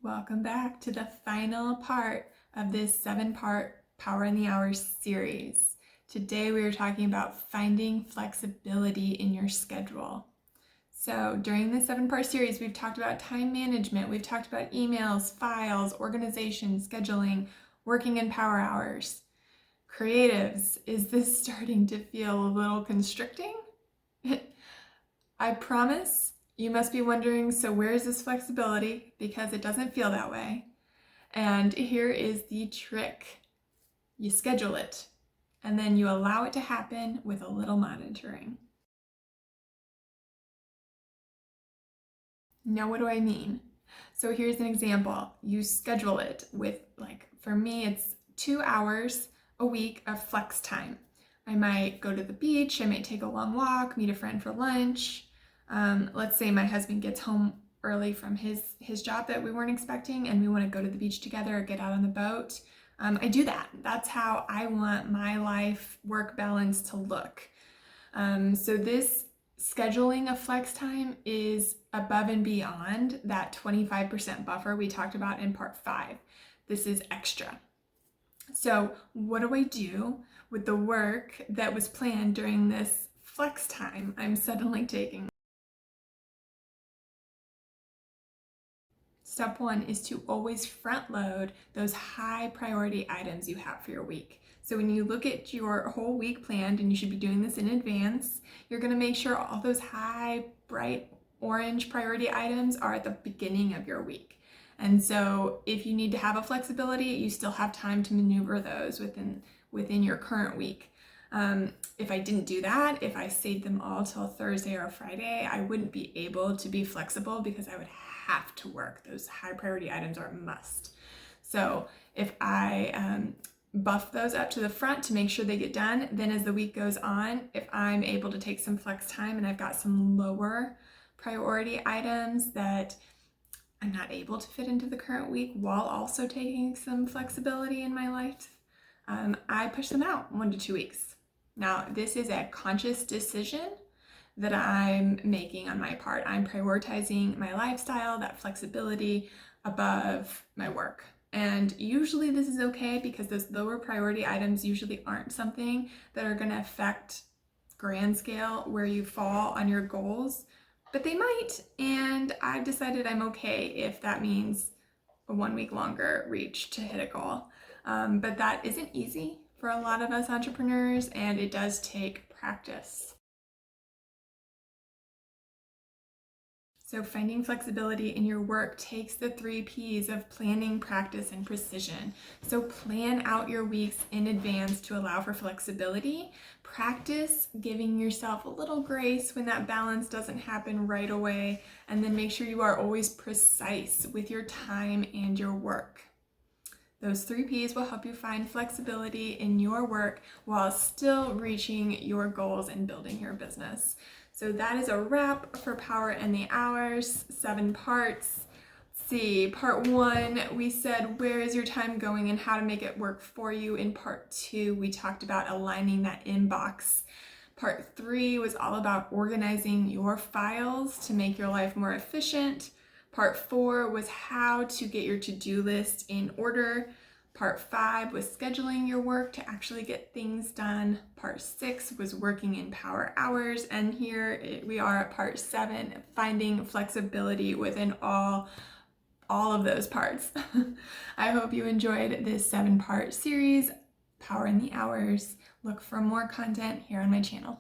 Welcome back to the final part of this 7-part Power in the Hours series. Today we are talking about finding flexibility in your schedule. So during this 7-part series, we've talked about time management, we've talked about emails, files, organization, scheduling, working in power hours. Creatives, is this starting to feel a little constricting? I promise you must be wondering, so where is this flexibility? Because it doesn't feel that way. And here is the trick. You schedule it, and then you allow it to happen with a little monitoring. Now, what do I mean? So here's an example. You schedule it with, for me, it's 2 hours a week of flex time. I might go to the beach, I might take a long walk, meet a friend for lunch. Let's say my husband gets home early from his job that we weren't expecting and we want to go to the beach together or get out on the boat. I do that. That's how I want my life-work balance to look. So this scheduling of flex time is above and beyond that 25% buffer we talked about in part 5. This is extra. So what do I do with the work that was planned during this flex time I'm suddenly taking? Step 1 is to always front load those high priority items you have for your week. So when you look at your whole week planned, and you should be doing this in advance, you're going to make sure all those high, bright orange priority items are at the beginning of your week. And so if you need to have a flexibility, you still have time to maneuver those within your current week. If I didn't do that, if I saved them all till Thursday or Friday, I wouldn't be able to be flexible because I would have to work. Those high priority items are a must. So if I buff those up to the front to make sure they get done, then as the week goes on, if I'm able to take some flex time and I've got some lower priority items that I'm not able to fit into the current week while also taking some flexibility in my life, I push them out 1 to 2 weeks. Now, this is a conscious decision that I'm making on my part. I'm prioritizing my lifestyle, that flexibility above my work. And usually this is okay because those lower priority items usually aren't something that are going to affect grand scale where you fall on your goals, but they might. And I've decided I'm okay if that means a 1 week longer reach to hit a goal. But that isn't easy for a lot of us entrepreneurs, and it does take practice. So finding flexibility in your work takes the 3 P's of planning, practice, and precision. So plan out your weeks in advance to allow for flexibility. Practice giving yourself a little grace when that balance doesn't happen right away. And then make sure you are always precise with your time and your work. Those 3 P's will help you find flexibility in your work while still reaching your goals and building your business. So that is a wrap for Power in the Hours, 7 parts. Let's see, part 1, we said where is your time going and how to make it work for you. In part 2, we talked about aligning that inbox. Part 3 was all about organizing your files to make your life more efficient. Part 4 was how to get your to-do list in order. Part 5 was scheduling your work to actually get things done. Part 6 was working in power hours. And here we are at part 7, finding flexibility within all of those parts. I hope you enjoyed this 7-part series, Power in the Hours. Look for more content here on my channel.